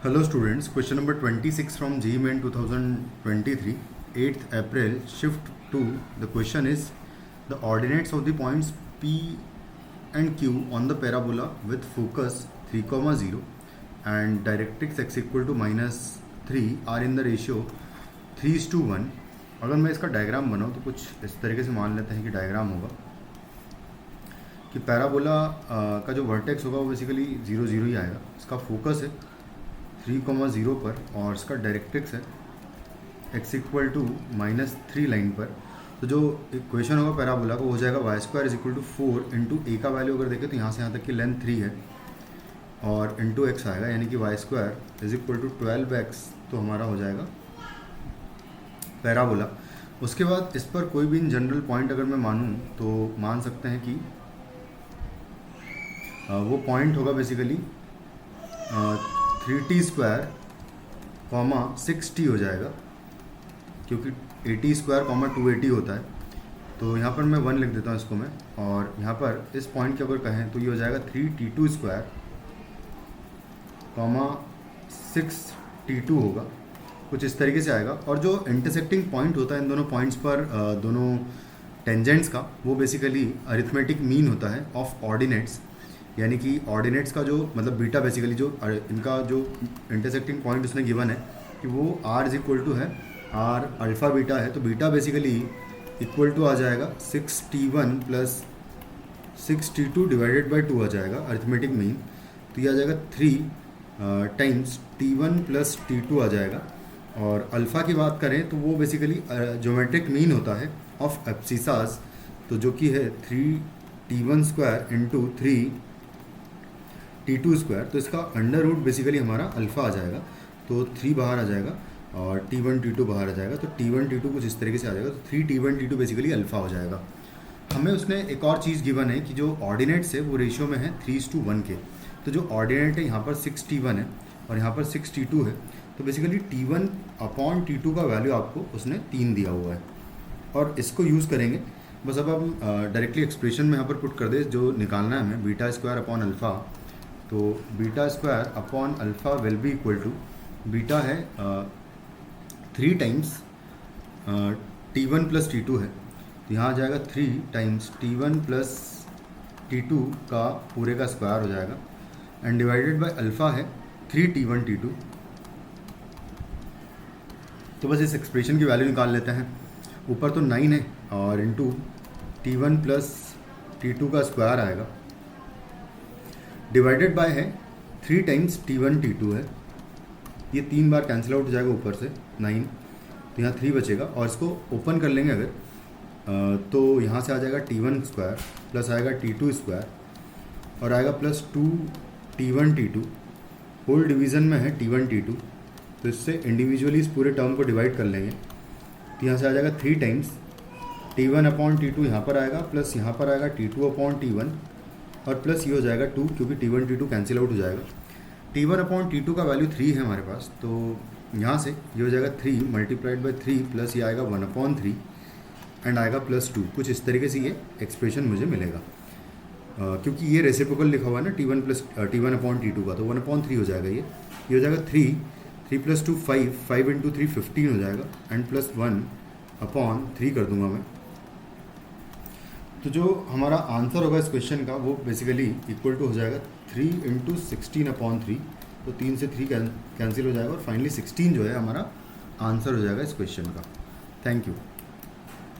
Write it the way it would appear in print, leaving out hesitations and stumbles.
Hello students, question number 26 from JEE Main 2023, 8th April, shift 2. The question is the ordinates of the points P and Q on the parabola with focus 3, 0 and directrix x equal to -3 are in the ratio 3:1. अगर मैं इसका diagram बनाऊँ तो कुछ इस तरीके से मान लेते हैं कि डायग्राम होगा कि पैराबोला का जो वर्टेक्स होगा वो बेसिकली 0, 0 ही आएगा. इसका फोकस है 3, 0 पर और इसका डायरेक्ट्रिक्स है x इक्वल टू -3 लाइन पर. तो जो इक्वेशन होगा पैराबोला का वो हो जाएगा y² is equal to 4 into a का वैल्यू अगर देखें तो यहाँ से यहाँ तक की लेंथ 3 है और इंटू एक्स आएगा, यानी कि y² is equal to 12x. तो हमारा हो जाएगा पैराबोला. उसके बाद इस पर कोई भी इन जनरल पॉइंट अगर मैं मानूँ तो मान सकते हैं कि वो पॉइंट होगा बेसिकली 3t² 6t हो जाएगा, क्योंकि 80² 280 होता है. तो यहाँ पर मैं 1 लिख देता हूँ इसको मैं, और यहाँ पर इस पॉइंट के अगर कहें तो ये हो जाएगा 3t2² 6t2 होगा, कुछ इस तरीके से आएगा. और जो इंटरसेक्टिंग पॉइंट होता है इन दोनों पॉइंट्स पर दोनों टेंजेंट्स का, वो बेसिकली अरिथमेटिक मीन होता है ऑफ ऑर्डिनेट्स. यानी कि ऑर्डिनेट्स का जो मतलब बीटा बेसिकली जो इनका जो इंटरसेक्टिंग पॉइंट उसने गिवन है कि वो r इज इक्वल टू है r अल्फ़ा बीटा है. तो बीटा बेसिकली इक्वल टू आ जाएगा 6t1 plus 6t2 divided by 2 आ जाएगा अरिथमेटिक मीन. तो ये आ जाएगा 3 टाइम्स t1 प्लस t2 आ जाएगा. और अल्फ़ा की बात करें तो वो बेसिकली ज्योमेट्रिक मीन होता है ऑफ एब्सिसास, तो जो कि है 3t1² इंटू 3t2². तो इसका अंडर रूट बेसिकली हमारा अल्फ़ा आ जाएगा. तो 3 बाहर आ जाएगा और t1 t2 बाहर आ जाएगा. तो t1 t2 कुछ इस तरीके से आ जाएगा. तो 3t1 t2 बेसिकली अल्फ़ा हो जाएगा. हमें उसने एक और चीज़ गिवन है कि जो ऑर्डिनेट्स है वो रेशियो में है 3:1 के. तो जो ऑर्डिनेट है यहाँ पर 6t1 है और यहाँ पर 6t2 है. तो बेसिकली t1 अपॉन t2 का वैल्यू आपको उसने 3 दिया हुआ है और इसको यूज़ करेंगे. बस अब हम डायरेक्टली एक्सप्रेशन में यहाँ पर पुट कर दे जो निकालना है हमें β² अपॉन अल्फ़ा. तो β² upon alpha will be equal to, beta है 3 टाइम्स t1 प्लस t2 है. तो यहाँ आ जाएगा 3 टाइम्स t1 प्लस t2 का पूरे का स्क्वायर हो जाएगा एंड डिवाइडेड बाय अल्फ़ा है 3t1 t2. तो बस इस एक्सप्रेशन की वैल्यू निकाल लेते हैं. ऊपर तो 9 है और इंटू t1 प्लस t2 का स्क्वायर आएगा, डिवाइडेड बाय है 3 टाइम्स t1 t2 है. ये 3 बार कैंसिल आउट हो जाएगा ऊपर से 9, तो यहाँ 3 बचेगा. और इसको ओपन कर लेंगे अगर तो यहाँ से आ जाएगा t1² प्लस आएगा t2² और आएगा plus 2t1 t2. Whole division में है t1 t2, तो इससे इंडिविजुअली इस पूरे टर्म को डिवाइड कर लेंगे. तो यहाँ से आ जाएगा 3 टाइम्स t1 अपॉन t2 यहाँ पर आएगा, प्लस यहाँ पर आएगा t2 अपॉन t1 और प्लस ये हो जाएगा 2, क्योंकि t1 t2 कैंसिल आउट हो जाएगा. t1 अपॉन t2 का वैल्यू 3 है हमारे पास, तो यहाँ से ये हो जाएगा 3 मल्टीप्लाइड बाई 3 प्लस ये आएगा 1/3 एंड आएगा प्लस 2. कुछ इस तरीके से ये एक्सप्रेशन मुझे मिलेगा क्योंकि ये रेसिप्रोकल लिखा हुआ है ना t1 अपॉन t2 का, तो 1/3 हो जाएगा. ये हो जाएगा 3 प्लस 2 5 इंटू 3 15 हो जाएगा एंड प्लस 1/3 कर दूंगा मैं. तो जो हमारा आंसर होगा इस क्वेश्चन का वो बेसिकली इक्वल टू हो जाएगा 3 इंटू 16/3. तो 3 से 3 कैंसिल हो जाएगा और फाइनली 16 जो है हमारा आंसर हो जाएगा इस क्वेश्चन का. Thank you.